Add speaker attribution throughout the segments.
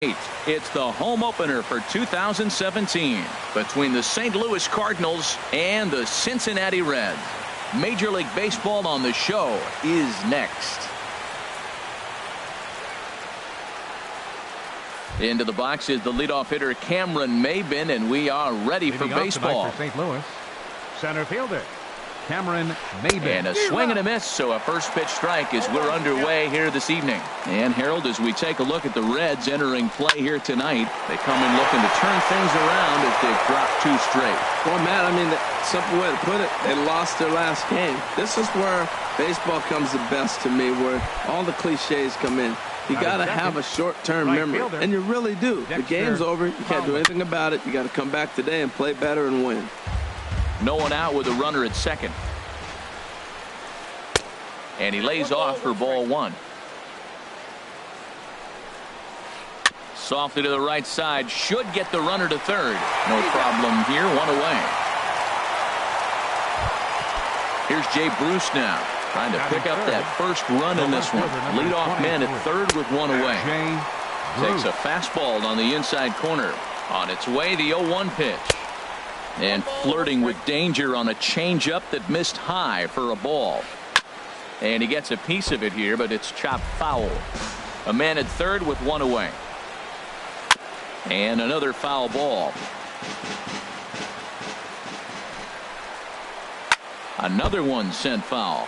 Speaker 1: It's the home opener for 2017 between the St. Louis Cardinals and the Cincinnati Reds. Major League Baseball on the show is next. Into the box is the leadoff hitter Cameron Maybin, and we are ready for baseball.
Speaker 2: For St. Louis, center fielder Cameron Maybin.
Speaker 1: And a swing and a miss, so a first pitch strike as we're underway here this evening. And Harold, as we take a look at the Reds entering play here tonight, they come in looking to turn things around as they've dropped 2 straight.
Speaker 3: Well, Matt, I mean, the simple way to put it, they lost their last game. This is where baseball comes the best to me, where all the cliches come in. You got to have a short-term memory, and you really do. The game's over. You can't do anything about it. You got to come back today and play better and win.
Speaker 1: No one out with a runner at second. And he lays off for ball 1. Softly to the right side. Should get the runner to third. No problem here. 1 away. Here's Jay Bruce now, trying to pick up that first run in this one. Leadoff man at third with 1 away. Takes a fastball on the inside corner. On its way, the 0-1 pitch. And flirting with danger on a changeup that missed high for a ball. And he gets a piece of it here, but it's chopped foul. A man at third with 1 away. And another foul ball. Another one sent foul.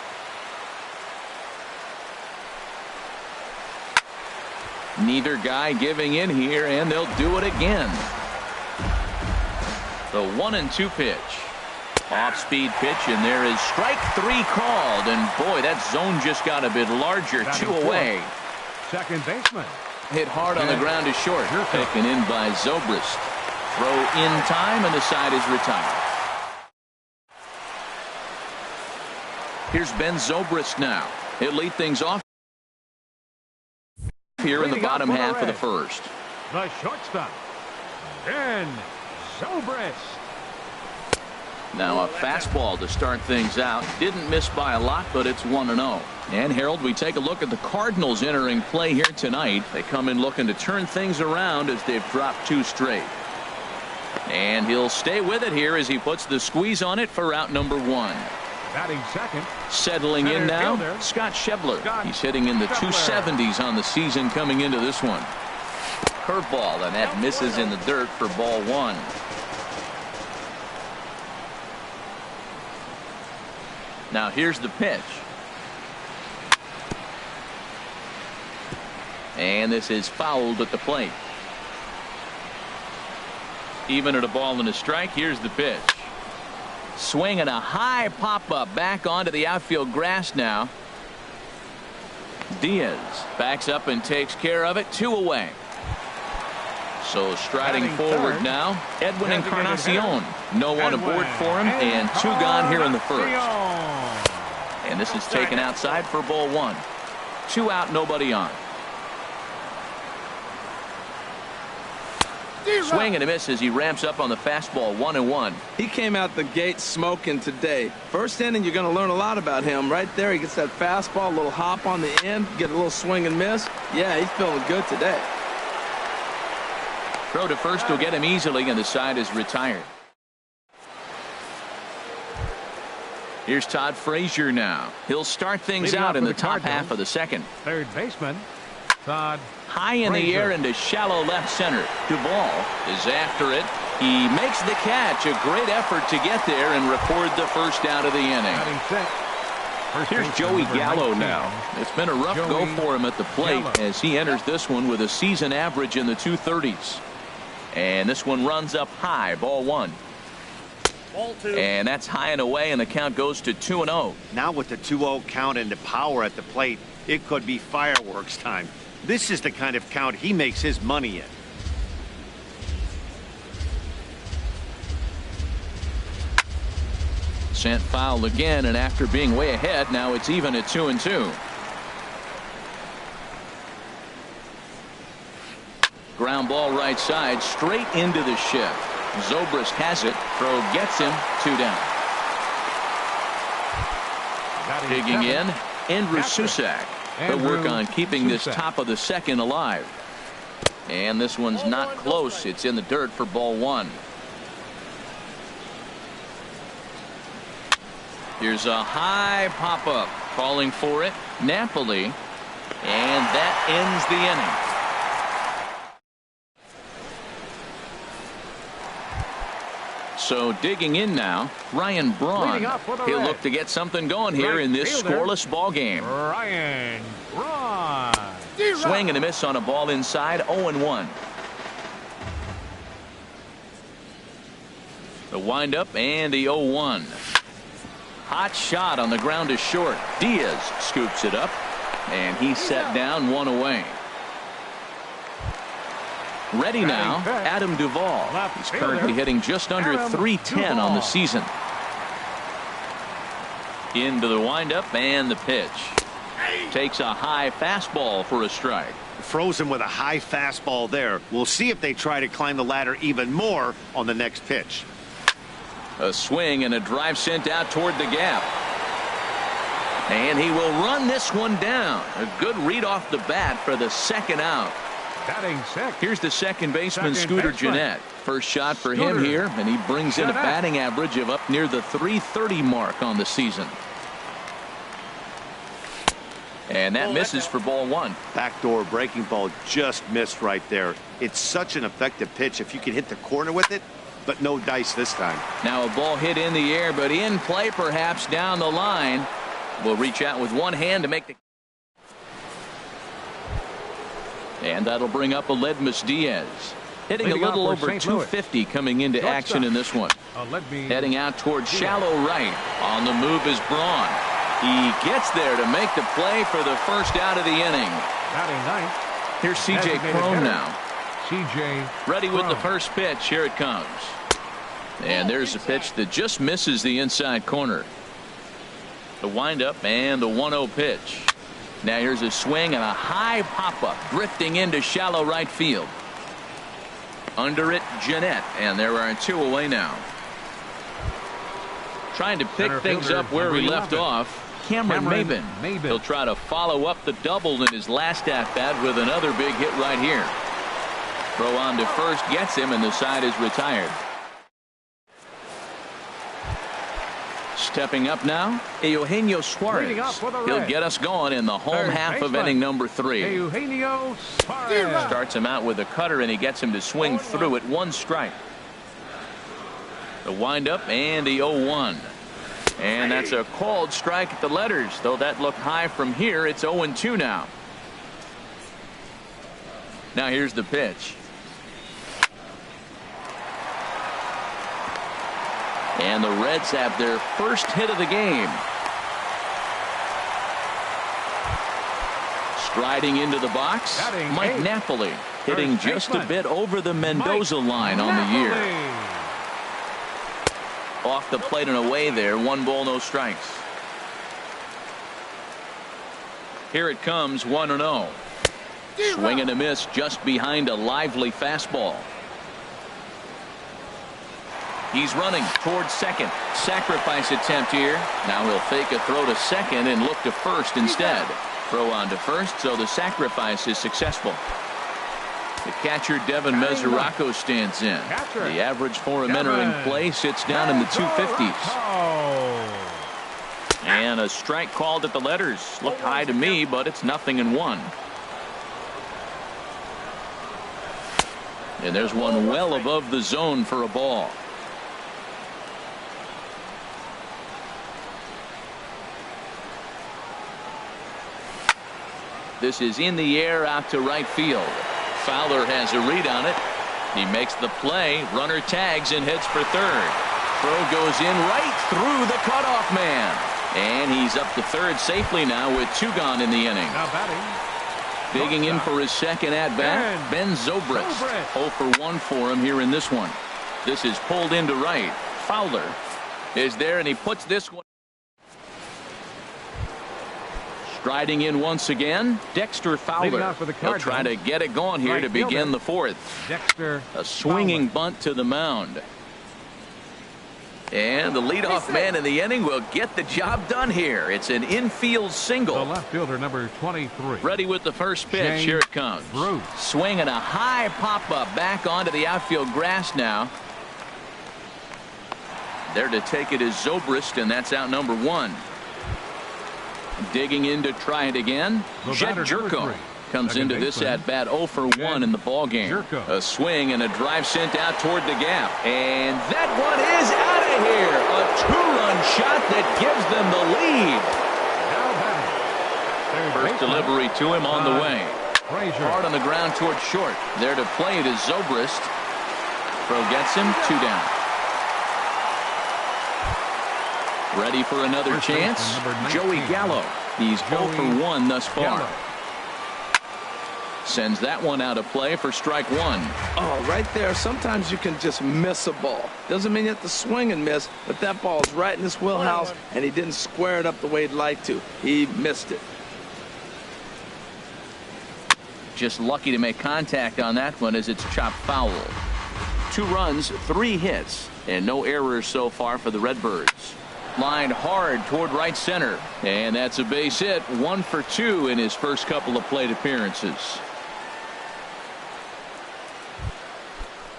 Speaker 1: Neither guy giving in here, and they'll do it again. The 1-2 pitch. Off-speed pitch, and there is strike 3 called. And boy, that zone just got a bit larger. 2 away.
Speaker 2: Second baseman.
Speaker 1: Hit hard on the ground to short. Taken in by Zobrist. Throw in time, and the side is retired. Here's Ben Zobrist now. He'll lead things off here in the bottom half of the first.
Speaker 2: The shortstop, Ben Zobrist.
Speaker 1: Now a fastball to start things out. Didn't miss by a lot, but it's 1-0. And Harold, we take a look at the Cardinals entering play here tonight. They come in looking to turn things around as they've dropped 2 straight. And he'll stay with it here as he puts the squeeze on it for out number 1.
Speaker 2: Batting second.
Speaker 1: Settling in now, Scott Schebler. He's hitting in the 270s on the season coming into this one. Curveball, and that misses in the dirt for ball 1. Now here's the pitch. And this is fouled at the plate. Even at a ball and a strike, here's the pitch. Swing and a high pop-up back onto the outfield grass now. Diaz backs up and takes care of it. 2 away. So striding forward now, Edwin Encarnacion. No one aboard for him, and 2 gone here in the first. And this is taken outside for ball 1. 2 out, nobody on. Swing and a miss as he ramps up on the fastball. 1-1.
Speaker 3: He came out the gate smoking today. First inning, you're going to learn a lot about him. Right there, he gets that fastball, a little hop on the end, get a little swing and miss. Yeah, he's feeling good today.
Speaker 1: Throw to first will get him easily, and the side is retired. Here's Todd Frazier now. He'll start things out in the top half of the second.
Speaker 2: Third baseman, Todd
Speaker 1: high in the air into shallow left center. Duvall is after it. He makes the catch. A great effort to get there and record the first out of the inning. Here's Joey Gallo now. It's been a rough go for him at the plate as he enters this one with a season average in the 230s. And this one runs up high. Ball 1.
Speaker 4: Ball 2.
Speaker 1: And that's high and away, and the count goes to 2-0.
Speaker 4: Now with the 2-0 count and the power at the plate, it could be fireworks time. This is the kind of count he makes his money in.
Speaker 1: Sent foul again, and after being way ahead, now it's even at 2-2. Ground ball right side, straight into the shift. Zobrist has it. Throw gets him. 2 down. Digging in, Andrew Susac. He'll work on keeping this top of the second alive. And this one's not close. It's in the dirt for ball one. Here's a high pop-up. Calling for it, Napoli. And that ends the inning. So digging in now, Ryan Braun. He'll look to get something going here in this scoreless ball game.
Speaker 2: Ryan Braun.
Speaker 1: Swing and a miss on a ball inside, 0-1. The windup and the 0-1. Hot shot on the ground is short. Diaz scoops it up, and he's set down, one away. Ready now, Adam Duvall. He's currently hitting just under .310 on the season. Into the windup and the pitch. Takes a high fastball for a strike.
Speaker 4: Frozen with a high fastball there. We'll see if they try to climb the ladder even more on the next pitch.
Speaker 1: A swing and a drive sent out toward the gap. And he will run this one down. A good read off the bat for the second out.
Speaker 2: Batting six.
Speaker 1: Here's the second baseman, Scooter Gennett. First shot for him here, and he brings in a batting average of up near the .330 mark on the season. And that misses for ball one.
Speaker 4: Backdoor breaking ball just missed right there. It's such an effective pitch if you can hit the corner with it, but no dice this time.
Speaker 1: Now a ball hit in the air, but in play perhaps down the line. Will reach out with one hand to make the. And that'll bring up Aledmus Diaz. Hitting a little over 250 coming into action in this one. Heading out towards shallow right. On the move is Braun. He gets there to make the play for the first out of the inning. Here's C.J. Cron now. Ready with the first pitch. Here it comes. And there's a pitch that just misses the inside corner. The windup and the 1-0 pitch. Now here's a swing and a high pop-up drifting into shallow right field. Under it, Gennett, and there are two away now. Trying to pick things up where he left off, Cameron Maybin. He'll try to follow up the double in his last at-bat with another big hit right here. Throw on to first gets him, and the side is retired. Stepping up now, Eugenio Suarez. He'll get us going in the home half of inning number 3.
Speaker 2: Eugenio Suarez
Speaker 1: starts him out with a cutter, and he gets him to swing through at one strike. The windup and the 0-1. And that's a called strike at the letters, though that looked high from here. It's 0-2 now. Now here's the pitch. And the Reds have their first hit of the game. Striding into the box, Mike Napoli, hitting just a bit over the Mendoza line on the year. Off the plate and away there, 1 ball, no strikes. Here it comes, 1-0. Swing and a miss just behind a lively fastball. He's running towards second. Sacrifice attempt here. Now he'll fake a throw to second and look to first instead. Throw on to first, so the sacrifice is successful. The catcher, Devin Mesoraco, stands in. The average for him entering play sits down in the 250s. And a strike called at the letters. Looked high to me, but it's 0-1. And there's one well above the zone for a ball. This is in the air out to right field. Fowler has a read on it. He makes the play. Runner tags and heads for third. Throw goes in right through the cutoff man. And he's up to third safely now with 2 gone in the inning. Digging in for his second at-bat, Ben Zobrist. 0 for 1 for him here in this one. This is pulled into right. Fowler is there, and he puts this one. Striding in once again, Dexter Fowler. He'll try to get it going here to begin the 4th. A swinging bunt to the mound. And the leadoff man in the inning will get the job done here. It's an infield single.
Speaker 2: The left fielder, number 23.
Speaker 1: Ready with the first pitch. Here it comes.
Speaker 2: Bruce.
Speaker 1: Swinging a high pop-up back onto the outfield grass now. There to take it is Zobrist, and that's out number 1. Digging in to try it again. Jed Jerko comes into this at bat 0 for 1 in the ball game. A swing and a drive sent out toward the gap, and that one is out of here. A 2-run shot that gives them the lead. First delivery to him on the way. Hard on the ground toward short. There to play it is Zobrist. Throw gets him, 2 down. Ready for another chance. Joey Gallo. He's 0 for 1 thus far. Sends that one out of play for strike 1.
Speaker 3: Oh, right there. Sometimes you can just miss a ball. Doesn't mean you have to swing and miss, but that ball is right in his wheelhouse, and he didn't square it up the way he'd like to. He missed it.
Speaker 1: Just lucky to make contact on that one as it's chopped foul. 2 runs, 3 hits, and no errors so far for the Redbirds. Lined hard toward right center, and that's a base hit. 1 for 2 in his first couple of plate appearances.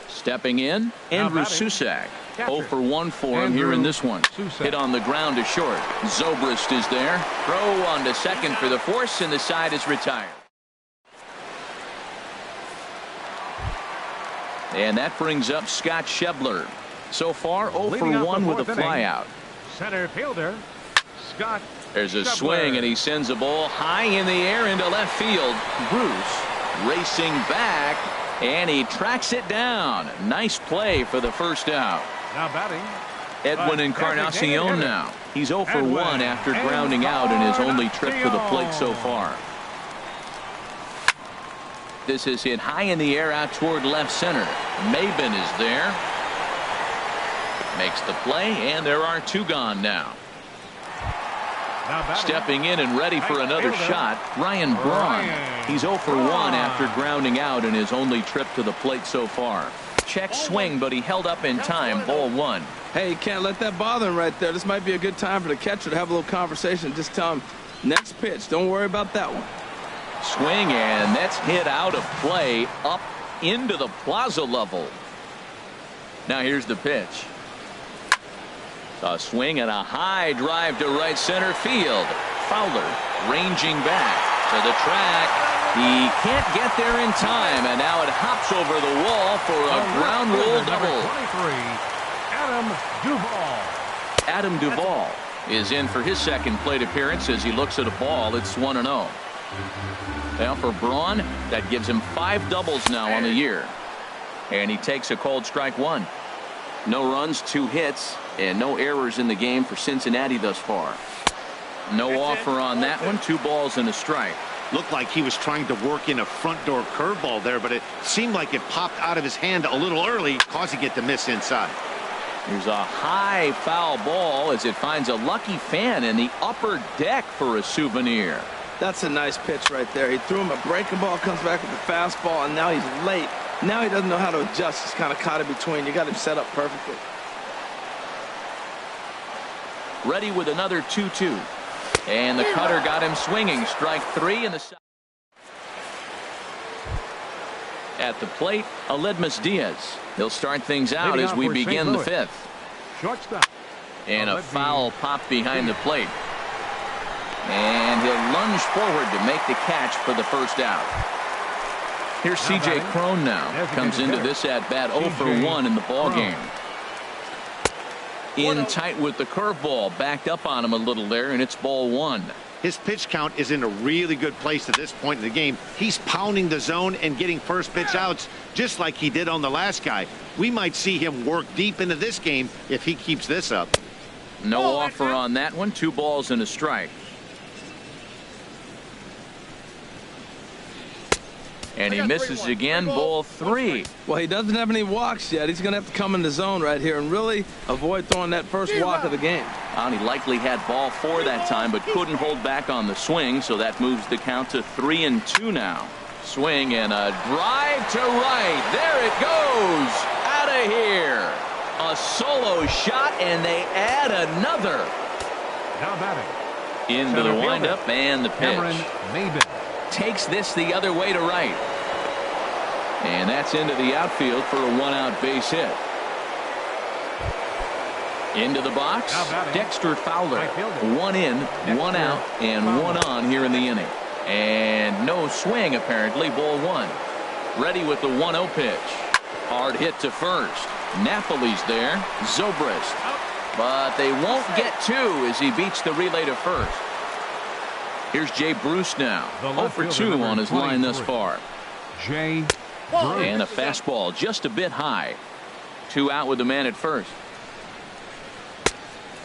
Speaker 1: Stepping in, Andrew Susac. 0 for 1 for him here in this one. Hit on the ground to short. Zobrist is there. Throw on to second for the force, and the side is retired. And that brings up Scott Schebler. So far, 0 for 1 with a flyout.
Speaker 2: Center fielder, Scott.
Speaker 1: There's a swing, and he sends a ball high in the air into left field. Bruce racing back, and he tracks it down. Nice play for the first out.
Speaker 2: Now batting,
Speaker 1: Edwin Encarnacion now. He's 0 for 1 after grounding out in his only trip to the plate so far. This is hit high in the air out toward left center. Maben is there. Makes the play, and there are 2 gone now. Stepping in and ready for another shot, Ryan Braun. He's 0 for 1 after grounding out in his only trip to the plate so far. Check swing, but he held up in time. Ball 1.
Speaker 3: Hey, you can't let that bother him right there. This might be a good time for the catcher to have a little conversation. Just tell him, next pitch, don't worry about that one.
Speaker 1: Swing, and that's hit out of play up into the plaza level. Now here's the pitch. A swing and a high drive to right center field. Fowler ranging back to the track. He can't get there in time, and now it hops over the wall for a ground rule double.
Speaker 2: 23, Adam Duvall.
Speaker 1: Adam Duvall is in for his second plate appearance as he looks at a ball. It's 1-0. Now for Braun, that gives him 5 doubles now on the year. And he takes a called strike 1. No runs, 2 hits, and no errors in the game for Cincinnati thus far. No offer on that one. 2 balls and a strike.
Speaker 4: Looked like he was trying to work in a front door curveball there, but it seemed like it popped out of his hand a little early, causing it to miss inside.
Speaker 1: Here's a high foul ball as it finds a lucky fan in the upper deck for a souvenir.
Speaker 3: That's a nice pitch right there. He threw him a breaking ball, comes back with a fastball, and now he's late. Now he doesn't know how to adjust. He's kind of caught in between. You got him set up perfectly.
Speaker 1: Ready with another 2-2. And the cutter got him swinging. Strike 3 in the side. At the plate, Aledmus Diaz. He'll start things out as we begin the 5th.
Speaker 2: Shortstop.
Speaker 1: And a foul pop behind the plate. And he'll lunge forward to make the catch for the first out. Here's C.J. Cron now. Comes into this at bat 0 for 1 in the ball game. In tight with the curveball. Backed up on him a little there, and it's ball 1.
Speaker 4: His pitch count is in a really good place at this point in the game. He's pounding the zone and getting first pitch outs just like he did on the last guy. We might see him work deep into this game if he keeps this up.
Speaker 1: No offer on that one. 2 balls and a strike. And he misses again. Ball 3.
Speaker 3: Well, he doesn't have any walks yet. He's going to have to come in the zone right here and really avoid throwing that first walk of the game.
Speaker 1: He likely had ball 4 that time, but couldn't hold back on the swing, so that moves the count to 3-2 now. Swing and a drive to right. There it goes. Out of here. A solo shot, and they add another.
Speaker 2: Now batting.
Speaker 1: Into the windup and the pitch. Takes this the other way to right. And that's into the outfield for a one-out base hit. Into the box, Dexter Fowler. One in, one out, and one on here in the inning. And no swing, apparently. Ball one. Ready with the 1-0 pitch. Hard hit to first. Napoli's there. Zobrist. But they won't get two as he beats the relay to first. Here's Jay Bruce now. 0 for 2 on his line thus far.
Speaker 2: Jay
Speaker 1: Bruce. And a fastball just a bit high. 2 out with the man at first.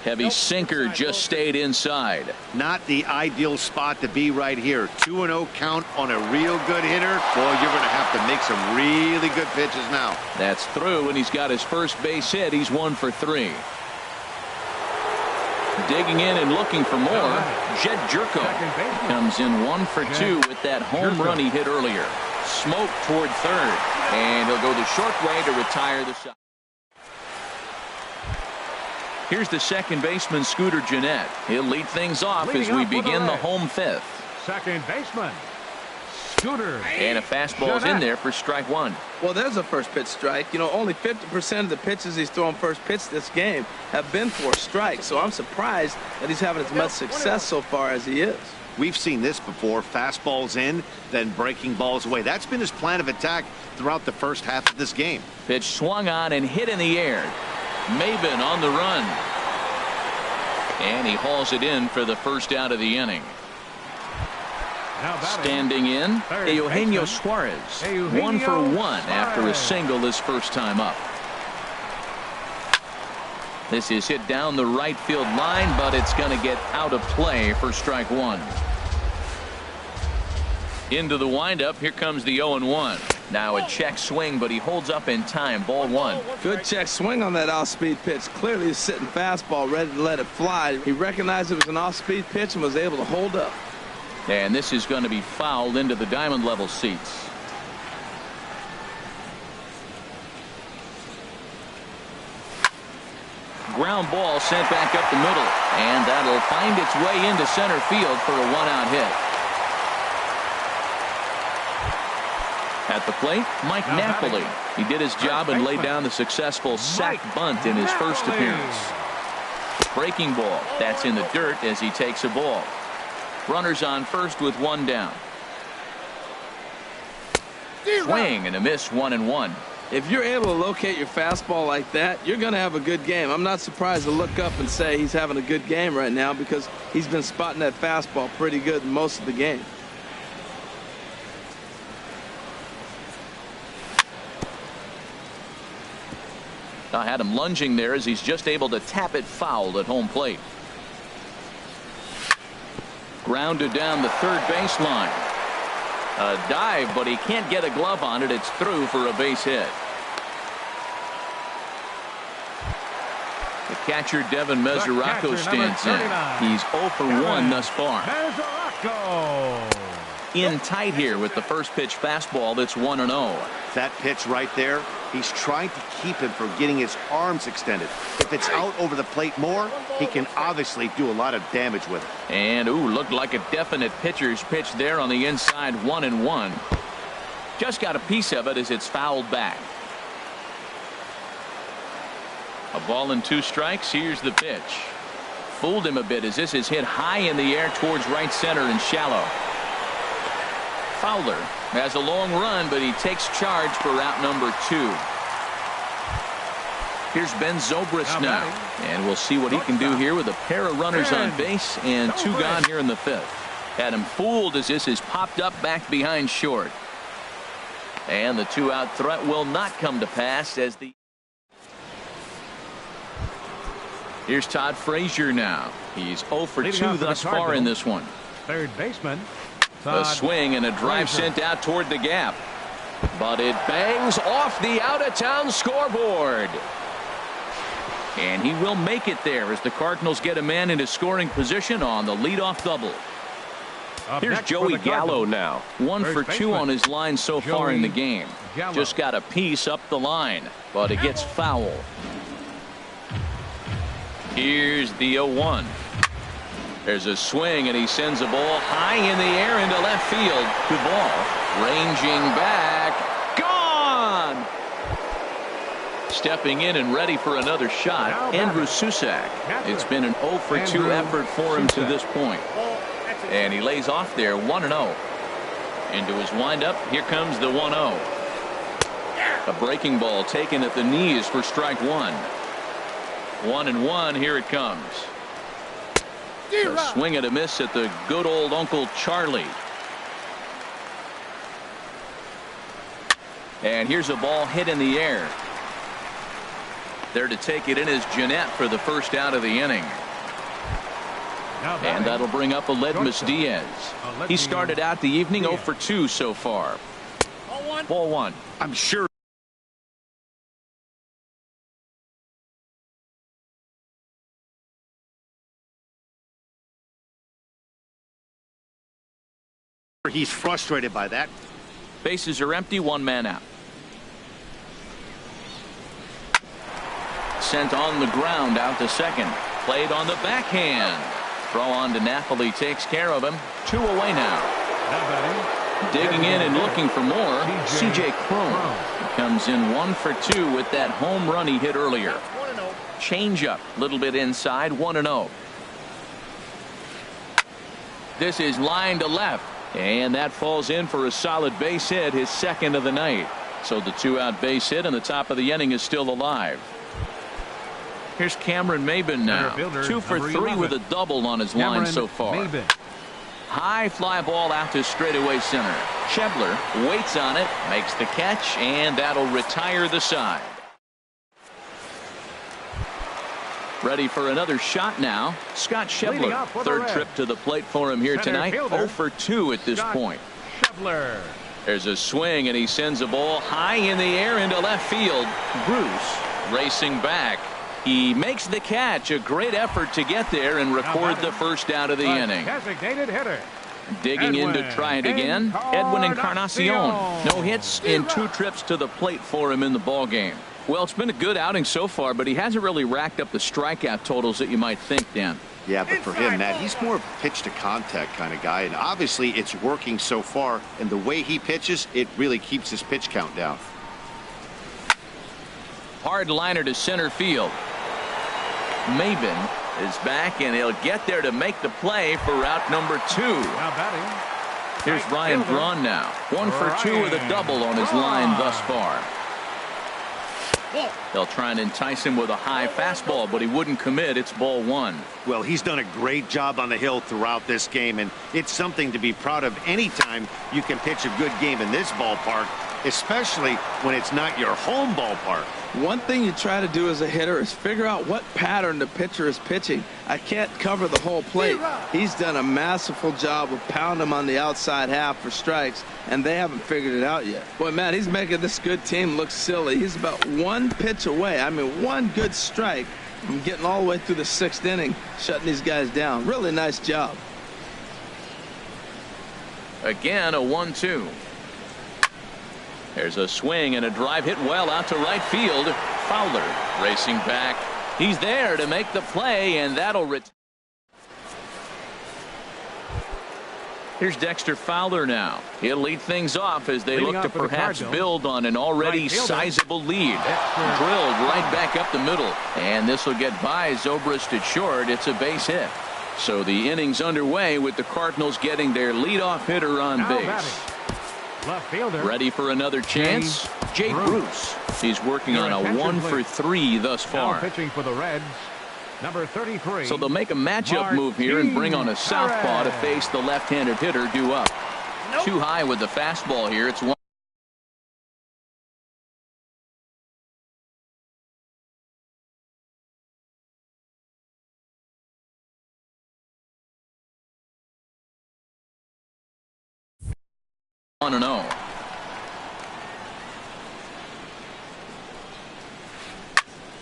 Speaker 1: Heavy sinker just stayed inside.
Speaker 4: Not the ideal spot to be right here. 2-0 count on a real good hitter. Boy, you're going to have to make some really good pitches now.
Speaker 1: That's through, and he's got his first base hit. He's 1 for 3. Digging in and looking for more. Jed Jerko comes in 1 for 2 with that home run he hit earlier. Smoke toward third, and he'll go the short way to retire the side. Here's the second baseman, Scooter Gennett. He'll lead things off as we begin the home fifth.
Speaker 2: Second baseman, Scooter.
Speaker 1: And a fastball's in there for strike one.
Speaker 3: Well, there's a first pitch strike. You know, only 50% of the pitches he's throwing first pitch this game have been for strikes. So I'm surprised that he's having as much success so far as he is.
Speaker 4: We've seen this before. Fastballs in, then breaking balls away. That's been his plan of attack throughout the first half of this game.
Speaker 1: Pitch swung on and hit in the air. Maben on the run. And he hauls it in for the first out of the inning. Standing in, Eugenio Suarez. 1 for 1 after a single his first time up. This is hit down the right field line, but it's going to get out of play for strike one. Into the windup. Here comes the 0-1. Now a check swing, but he holds up in time. Ball one.
Speaker 3: Good check swing on that off-speed pitch. Clearly he's sitting fastball, ready to let it fly. He recognized it was an off-speed pitch and was able to hold up.
Speaker 1: And this is going to be fouled into the diamond level seats. Ground ball sent back up the middle, and that'll find its way into center field for a one-out hit. At the plate, Mike Napoli. He did his job and laid down the successful sac bunt in his first appearance. Breaking ball. That's in the dirt as he takes a ball. Runners on first with one down. Swing and a miss, 1-1.
Speaker 3: If you're able to locate your fastball like that, you're going to have a good game. I'm not surprised to look up and say he's having a good game right now because he's been spotting that fastball pretty good most of the game.
Speaker 1: I had him lunging there as he's just able to tap it foul at home plate. Grounded down the third baseline. A dive, but he can't get a glove on it. It's through for a base hit. The catcher, Devin Mesoraco, stands in. He's 0 for 1 thus far. In tight here with the first pitch fastball that's 1-0.
Speaker 4: That pitch right there, he's trying to keep him from getting his arms extended. If it's out over the plate more, he can obviously do a lot of damage with it.
Speaker 1: And, looked like a definite pitcher's pitch there on the inside, 1-1. Just got a piece of it as it's fouled back. A ball and 2 strikes. Here's the pitch. Fooled him a bit as this is hit high in the air towards right center and shallow. Fowler has a long run, but he takes charge for out number 2. Here's Ben Zobrist now, and we'll see what he can do here with a pair of runners on base and 2 gone here in the 5th. Had him fooled as this is popped up back behind short. And the 2-out threat will not come to pass as the... Here's Todd Frazier now. He's 0 for 2 thus far in this one.
Speaker 2: Third baseman.
Speaker 1: A swing and a drive sent out toward the gap. But it bangs off the out-of-town scoreboard. And he will make it there as the Cardinals get a man into scoring position on the leadoff double. Here's Joey Gallo now. 1 for 2 on his line so far in the game. Just got a piece up the line, but it gets foul. Here's the 0-1. There's a swing, and he sends a ball high in the air into left field. The ball ranging back. Gone! Stepping in and ready for another shot, Andrew Susac. It's been an 0 for 2 effort for him to this point. And he lays off there 1-0. Into his windup, here comes the 1-0. A breaking ball taken at the knees for strike 1. 1-1, here it comes. A swing and a miss at the good old Uncle Charlie. And here's a ball hit in the air. There to take it in is Jeanette for the first out of the inning. And that'll bring up Aledmus Diaz. He started out the evening 0 for 2 so far. Ball 1.
Speaker 4: I'm sure he's frustrated by that.
Speaker 1: Bases are empty, 1 man out. Sent on the ground out to second. Played on the backhand. Throw on to Napoli takes care of him. 2 away now. Digging in and looking for more, C.J. Cron. He comes in 1 for 2 with that home run he hit earlier. Change up, a little bit inside, 1-0. This is line to left. And that falls in for a solid base hit, his second of the night. So the 2-out base hit, and the top of the inning is still alive. Here's Cameron Maybin now. 2 for 3 with a double on his line so far. High fly ball out to straightaway center. Schebler waits on it, makes the catch, and that'll retire the side. Ready for another shot now. Scott Schebler, third trip to the plate for him here tonight. 0 for 2 at this point.
Speaker 2: Schebler.
Speaker 1: There's a swing, and he sends a ball high in the air into left field. Bruce racing back. He makes the catch. A great effort to get there and record the first out of the inning.
Speaker 2: Designated hitter.
Speaker 1: Digging in to try it again. Edwin Encarnacion. No hits in 2 trips to the plate for him in the ball game. Well, it's been a good outing so far, but he hasn't really racked up the strikeout totals that you might think, Dan.
Speaker 4: Yeah, but for him, Matt, he's more of a pitch to contact kind of guy, and obviously it's working so far, and the way he pitches, it really keeps his pitch count down.
Speaker 1: Hard liner to center field. Maybin is back, and he'll get there to make the play for route number 2.
Speaker 2: Now batting.
Speaker 1: Here's Ryan Braun now. 1 for 2 with a double on his line thus far. They'll try and entice him with a high fastball, but he wouldn't commit. It's ball 1.
Speaker 4: Well, he's done a great job on the hill throughout this game, and it's something to be proud of anytime you can pitch a good game in this ballpark, especially when it's not your home ballpark.
Speaker 3: One thing you try to do as a hitter is figure out what pattern the pitcher is pitching. I can't cover the whole plate. He's done a masterful job of pounding him on the outside half for strikes, and they haven't figured it out yet. Boy, Matt, he's making this good team look silly. He's about 1 pitch away. I mean, 1 good strike from getting all the way through the 6th inning, shutting these guys down. Really nice job.
Speaker 1: Again, a 1-2. There's a swing and a drive hit well out to right field. Fowler racing back. He's there to make the play, and that'll Here's Dexter Fowler now. He'll lead things off as they look to perhaps build on an already sizable lead. Drilled right back up the middle, and this will get by Zobrist at short. It's a base hit. So the inning's underway with the Cardinals getting their leadoff hitter on base.
Speaker 2: Left fielder.
Speaker 1: Ready for another chance. Jay Bruce. He's working on a 1 for 3 thus far.
Speaker 2: Now pitching for the Reds, number 33.
Speaker 1: So they'll make a matchup move here and bring on a southpaw to face the left-handed hitter due up. Too high with the fastball here. It's 1. On and 0.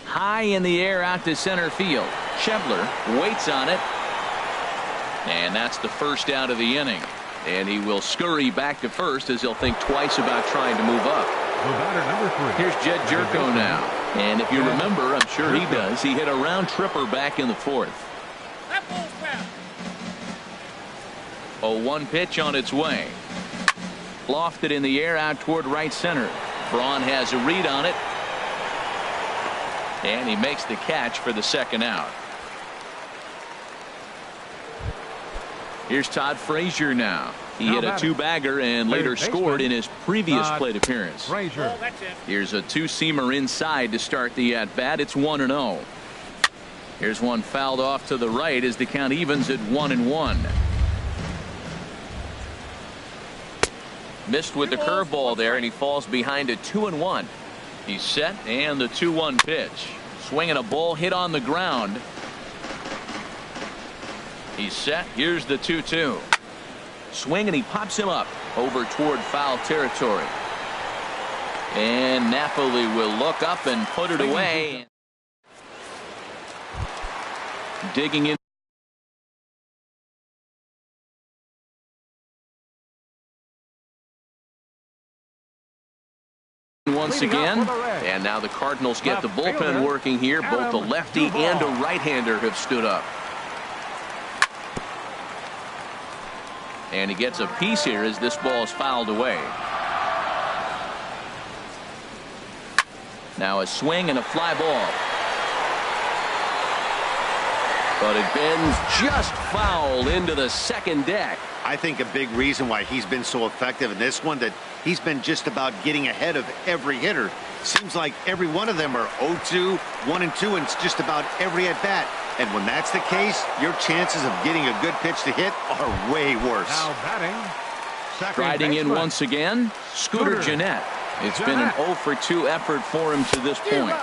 Speaker 1: High in the air out to center field. Schebler waits on it. And that's the first out of the inning. And he will scurry back to first as he'll think twice about trying to move up.
Speaker 2: The batter, number 3.
Speaker 1: Here's Jed Jerko now. And if you remember, I'm sure he does, he hit a round tripper back in the fourth. 0-1 pitch on its way. Lofted in the air out toward right center. Braun has a read on it. And he makes the catch for the second out. Here's Todd Frazier now. He hit a two-bagger and later scored in his previous plate appearance. Here's a two-seamer inside to start the at-bat. It's 1-0. Here's one fouled off to the right as the count evens at 1-1. Missed with the curveball there, and he falls behind at 2-1. He's set, and the 2-1 pitch. Swinging a ball hit on the ground. He's set. Here's the 2-2. Swing, and he pops him up over toward foul territory. And Napoli will look up and put it away. Digging in. Once again, and now the Cardinals get the bullpen working here. Both the lefty and a right-hander have stood up. And he gets a piece here as this ball is fouled away. Now a swing and a fly ball. But it bends just foul into the second deck.
Speaker 4: I think a big reason why he's been so effective in this one, that he's been just about getting ahead of every hitter. Seems like every one of them are 0-2, 1-2, and it's just about every at bat. And when that's the case, your chances of getting a good pitch to hit are way worse.
Speaker 2: Now batting,
Speaker 1: striding in once again, Scooter Gennett. It's been an 0-for-2 effort for him to this point.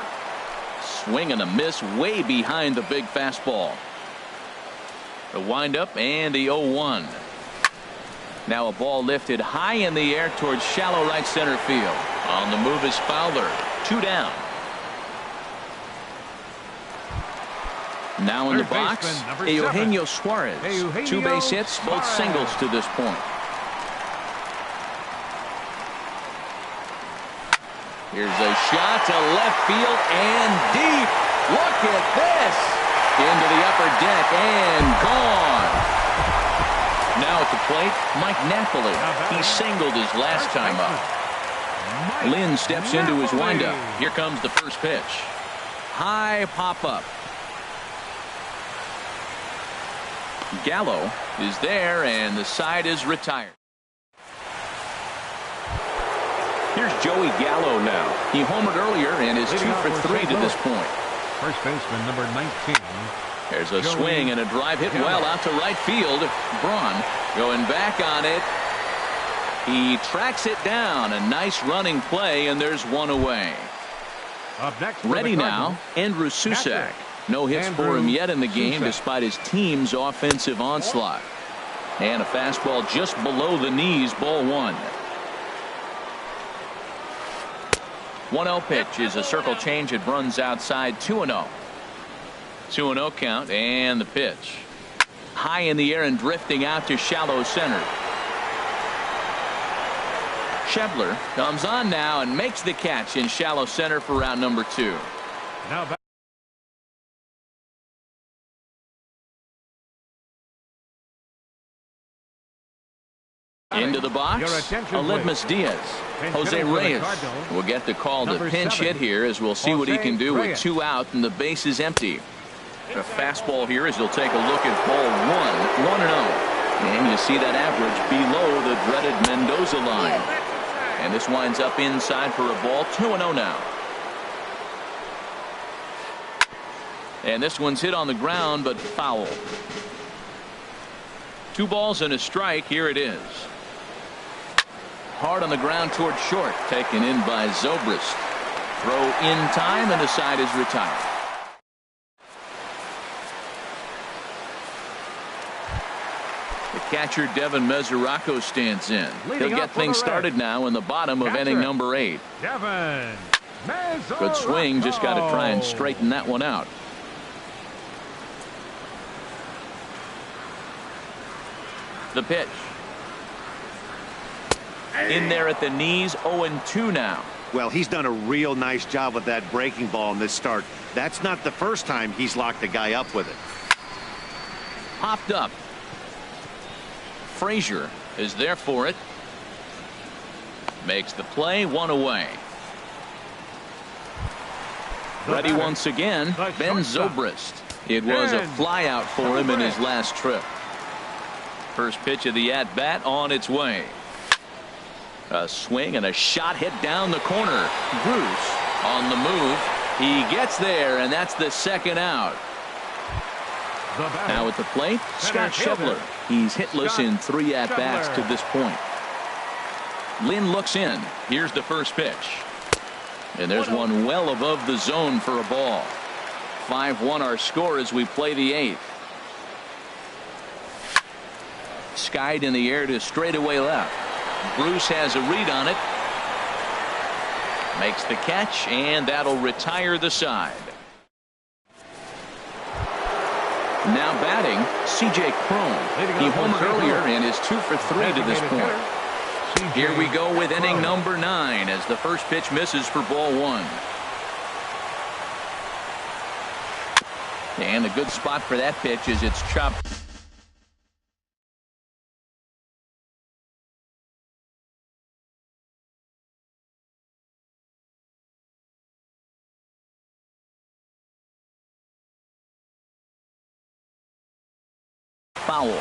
Speaker 1: Swing and a miss way behind the big fastball. The windup and the 0-1. Now a ball lifted high in the air towards shallow right center field. On the move is Fowler. 2 down. Now in the box, Eugenio Suarez. 2 base hits, both singles to this point. Here's a shot to left field and deep. Look at this. Into the upper deck and gone. Now at the plate, Mike Napoli. He singled his last time up. Lynn steps into his windup. Here comes the first pitch. High pop up. Gallo is there, and the side is retired. Here's Joey Gallo now. He homered earlier and is 2 for 3 to this point.
Speaker 2: First baseman number 19.
Speaker 1: There's a swing and a drive hit well out to right field. Braun going back on it. He tracks it down. A nice running play, and there's one away.
Speaker 2: Up next,
Speaker 1: ready now, Andrew Susac. No hits for him yet in the game despite his team's offensive onslaught. And a fastball just below the knees, ball 1. 1-0 pitch is a circle change. It runs outside. 2-0. 2-0 count, and the pitch. High in the air and drifting out to shallow center. Schebler comes on now and makes the catch in shallow center for round number 2.
Speaker 2: Now back.
Speaker 1: Into the box, Aledmus Diaz. Jose Reyes will get the call to pinch hit here, as we'll see what he can do with 2 out and the base is empty. A fastball here as he'll take a look at ball 1, 1-0. And you see that average below the dreaded Mendoza line. And this winds up inside for a ball. 2-0 now. And this one's hit on the ground, but foul. 2 balls and a strike. Here it is. Hard on the ground toward short. Taken in by Zobrist. Throw in time, and the side is retired. The catcher Devin Mesoraco stands in. He'll get things started now in the bottom of inning number 8. Good swing. Just got to try and straighten that one out. The pitch. In there at the knees, 0-2 now.
Speaker 4: Well, he's done a real nice job with that breaking ball in this start. That's not the first time he's locked a guy up with it.
Speaker 1: Popped up. Frazier is there for it. Makes the play, one away. Ready once again, Ben Zobrist. It was a flyout for him in his last trip. First pitch of the at-bat on its way. A swing and a shot hit down the corner. Bruce on the move. He gets there, and that's the second out. Now at the plate, Scott Schebler. He's hitless in 3 at-bats to this point. Lynn looks in. Here's the first pitch. And there's one well above the zone for a ball. 5-1 our score as we play the 8th. Skied in the air to straightaway left. Bruce has a read on it. Makes the catch, and that'll retire the side. Now batting, C.J. Cron. He homered earlier and is 2 for 3 to this point. Here we go with inning number 9 as the first pitch misses for ball 1. And a good spot for that pitch is it's chopped. Foul.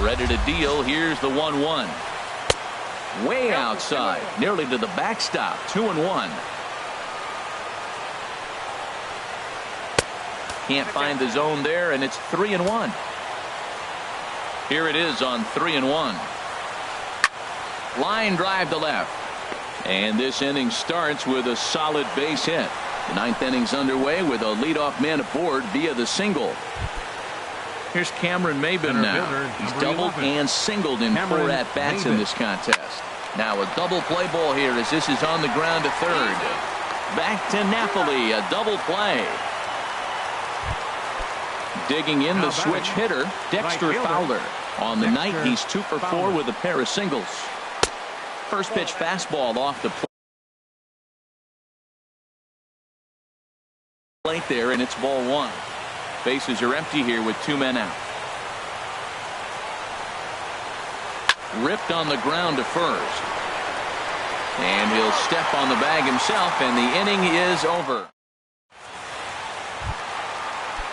Speaker 1: Ready to deal. Here's the 1-1. Way outside, nearly to the backstop. 2-1. Can't find the zone there, and it's 3-1. Here it is on 3-1. Line drive to left. And this inning starts with a solid base hit. The 9th inning's underway with a leadoff man aboard via the single. Here's Cameron Maben now. He's doubled and singled in 4 at-bats in this contest. Now a double play ball here as this is on the ground to third. Back to Napoli, a double play. Digging in the switch hitter, Dexter Fowler. On the night, he's 2 for 4 with a pair of singles. First pitch fastball off the plate there, and it's ball 1. Bases are empty here with 2 men out. Ripped on the ground to first. And he'll step on the bag himself, and the inning is over.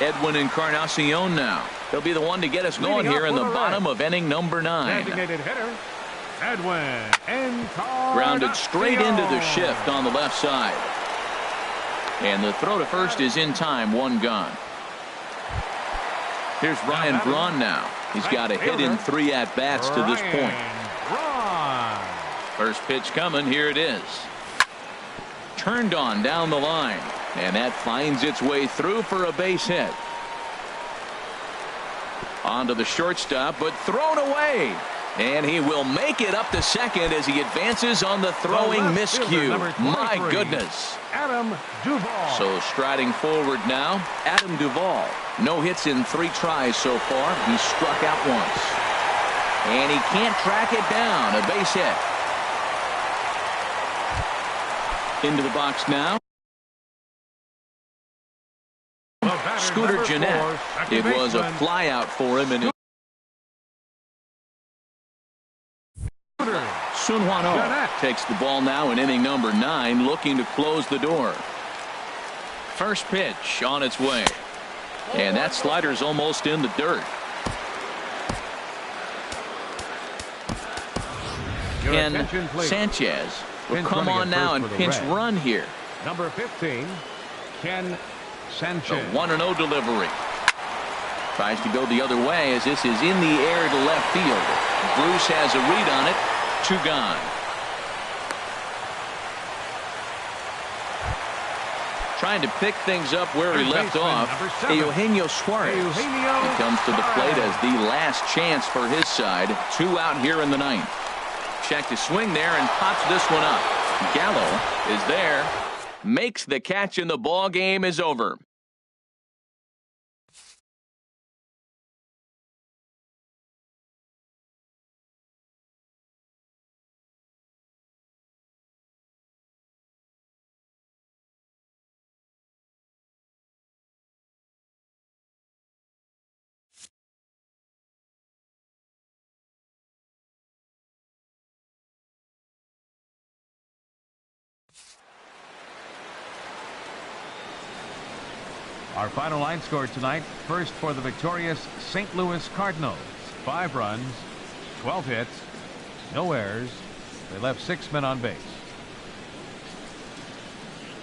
Speaker 1: Edwin Encarnacion now. He'll be the one to get us going here in the bottom of inning number 9.
Speaker 2: Designated hitter, Edwin Encarnacion.
Speaker 1: Grounded straight into the shift on the left side. And the throw to first is in time, 1 gone. Here's Ryan Braun now. He's got a hit in 3 at-bats to this point. First pitch coming. Here it is. Turned on down the line. And that finds its way through for a base hit. Onto the shortstop, but thrown away. And he will make it up to second as he advances on the throwing miscue. My goodness.
Speaker 2: Adam Duvall.
Speaker 1: So striding forward now, Adam Duvall. No hits in 3 tries so far. He struck out once. And he can't track it down. A base hit. Into the box now. Scooter Jeanette. It was a flyout for him. And Sun Hwan Oh takes the ball now in inning number 9, looking to close the door. First pitch on its way. And that slider's almost in the dirt. And Sanchez will come on now and pinch run here.
Speaker 2: Number 15, Ken Sanchez.
Speaker 1: The 1-0 delivery. Tries to go the other way as this is in the air to left field. Bruce has a read on it. 2 gone. Trying to pick things up where he left off. Eugenio Suarez. He comes to the plate as the last chance for his side. 2 out here in the 9th. Check to swing there and pops this one up. Gallo is there. Makes the catch, and the ball game is over.
Speaker 2: Our final line score tonight, first for the victorious St. Louis Cardinals. 5 runs, 12 hits, no errors. They left 6 men on base.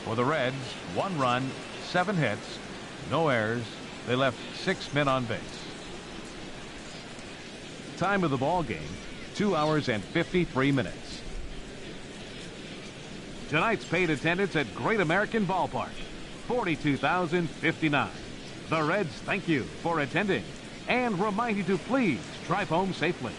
Speaker 2: For the Reds, 1 run, 7 hits, no errors. They left 6 men on base. Time of the ball game, 2 hours and 53 minutes. Tonight's paid attendance at Great American Ballpark, 42,059. The Reds thank you for attending and remind you to please drive home safely.